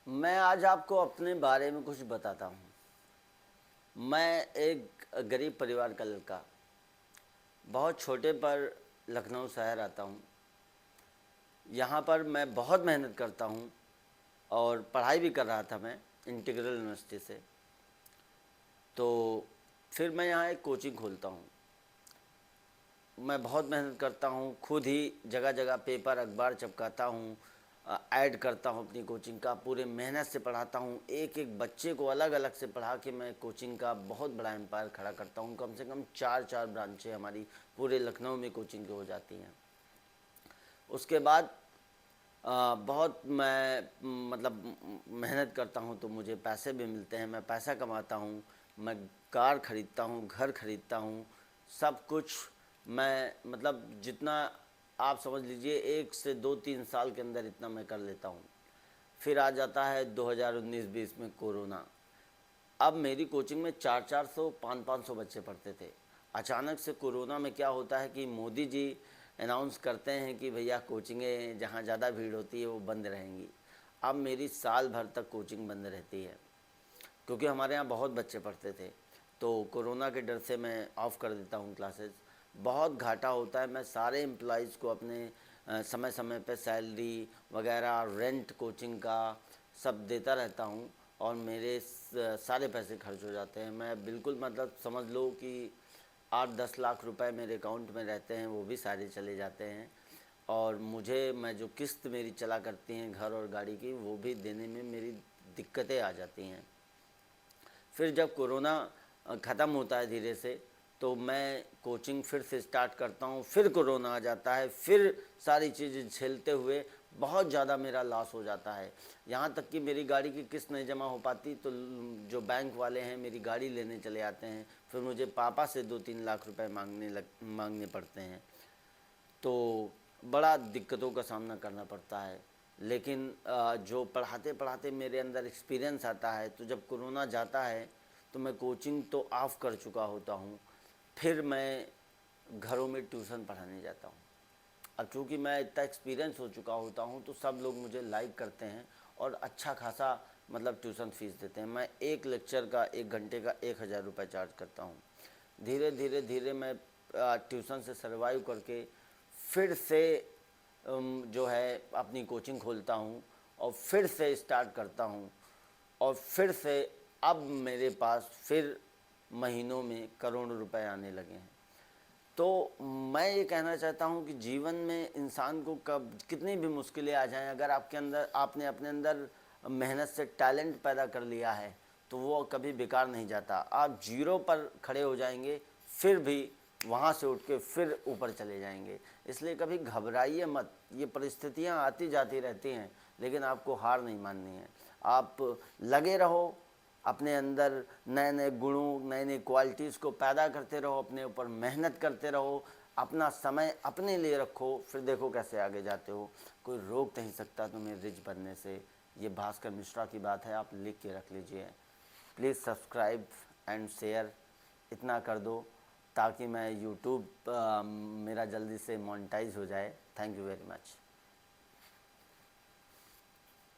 मैं आज आपको अपने बारे में कुछ बताता हूँ। मैं एक गरीब परिवार का लड़का, बहुत छोटे पर लखनऊ शहर आता हूँ। यहाँ पर मैं बहुत मेहनत करता हूँ और पढ़ाई भी कर रहा था मैं इंटीग्रल यूनिवर्सिटी से। तो फिर मैं यहाँ एक कोचिंग खोलता हूँ। मैं बहुत मेहनत करता हूँ, खुद ही जगह जगह पेपर अखबार चिपकाता हूँ, ऐड करता हूँ अपनी कोचिंग का, पूरे मेहनत से पढ़ाता हूँ। एक एक बच्चे को अलग अलग से पढ़ा के मैं कोचिंग का बहुत बड़ा एम्पायर खड़ा करता हूँ। कम से कम चार चार ब्रांचें हमारी पूरे लखनऊ में कोचिंग की हो जाती हैं। उसके बाद बहुत मैं मतलब मेहनत करता हूँ तो मुझे पैसे भी मिलते हैं, मैं पैसा कमाता हूँ, मैं कार ख़रीदता हूँ, घर ख़रीदता हूँ, सब कुछ मैं मतलब जितना आप समझ लीजिए 1 से 2 3 साल के अंदर इतना मैं कर लेता हूँ। फिर आ जाता है 2019-20 में कोरोना। अब मेरी कोचिंग में 400-400 500-500 बच्चे पढ़ते थे। अचानक से कोरोना में क्या होता है कि मोदी जी अनाउंस करते हैं कि भैया कोचिंगें जहाँ ज़्यादा भीड़ होती है वो बंद रहेंगी। अब मेरी साल भर तक कोचिंग बंद रहती है क्योंकि हमारे यहाँ बहुत बच्चे पढ़ते थे। तो कोरोना के डर से मैं ऑफ़ कर देता हूँ क्लासेस। बहुत घाटा होता है। मैं सारे एम्प्लॉइज़ को अपने समय समय पे सैलरी वगैरह, रेंट कोचिंग का सब देता रहता हूँ और मेरे सारे पैसे खर्च हो जाते हैं। मैं बिल्कुल मतलब समझ लो कि 8-10 लाख रुपए मेरे अकाउंट में रहते हैं, वो भी सारे चले जाते हैं। और मुझे मैं जो किस्त मेरी चला करती हैं घर और गाड़ी की, वो भी देने में मेरी दिक्कतें आ जाती हैं। फिर जब कोरोना ख़त्म होता है धीरे से, तो मैं कोचिंग फिर से स्टार्ट करता हूँ। फिर कोरोना आ जाता है, फिर सारी चीज़ें झेलते हुए बहुत ज़्यादा मेरा लॉस हो जाता है। यहाँ तक कि मेरी गाड़ी की किस्त नहीं जमा हो पाती तो जो बैंक वाले हैं मेरी गाड़ी लेने चले आते हैं। फिर मुझे पापा से 2-3 लाख रुपए मांगने पड़ते हैं। तो बड़ा दिक्कतों का सामना करना पड़ता है। लेकिन जो पढ़ाते पढ़ाते मेरे अंदर एक्सपीरियंस आता है, तो जब कोरोना जाता है तो मैं कोचिंग तो ऑफ़ कर चुका होता हूँ। फिर मैं घरों में ट्यूशन पढ़ाने जाता हूँ। अब चूँकि मैं इतना एक्सपीरियंस हो चुका होता हूँ तो सब लोग मुझे लाइक करते हैं और अच्छा खासा मतलब ट्यूशन फ़ीस देते हैं। मैं एक लेक्चर का 1 घंटे का 1000 रुपये चार्ज करता हूँ। धीरे धीरे धीरे मैं ट्यूशन से सर्वाइव करके फिर से जो है अपनी कोचिंग खोलता हूँ और फिर से स्टार्ट करता हूँ और फिर से अब मेरे पास फिर महीनों में करोड़ों रुपए आने लगे हैं। तो मैं ये कहना चाहता हूँ कि जीवन में इंसान को कब कितनी भी मुश्किलें आ जाएं, अगर आपके अंदर आपने अपने अंदर मेहनत से टैलेंट पैदा कर लिया है तो वो कभी बेकार नहीं जाता। आप जीरो पर खड़े हो जाएंगे, फिर भी वहाँ से उठ के फिर ऊपर चले जाएंगे। इसलिए कभी घबराइए मत। ये परिस्थितियाँ आती जाती रहती हैं, लेकिन आपको हार नहीं माननी है। आप लगे रहो, अपने अंदर नए नए गुणों, नई नई क्वालिटीज़ को पैदा करते रहो, अपने ऊपर मेहनत करते रहो, अपना समय अपने लिए रखो, फिर देखो कैसे आगे जाते हो। कोई रोक नहीं सकता तुम्हें रिच बनने से। ये भास्कर मिश्रा की बात है, आप लिख के रख लीजिए। प्लीज़ सब्सक्राइब एंड शेयर इतना कर दो ताकि मैं यूट्यूब मेरा जल्दी से मोनेटाइज हो जाए। Thank you very much.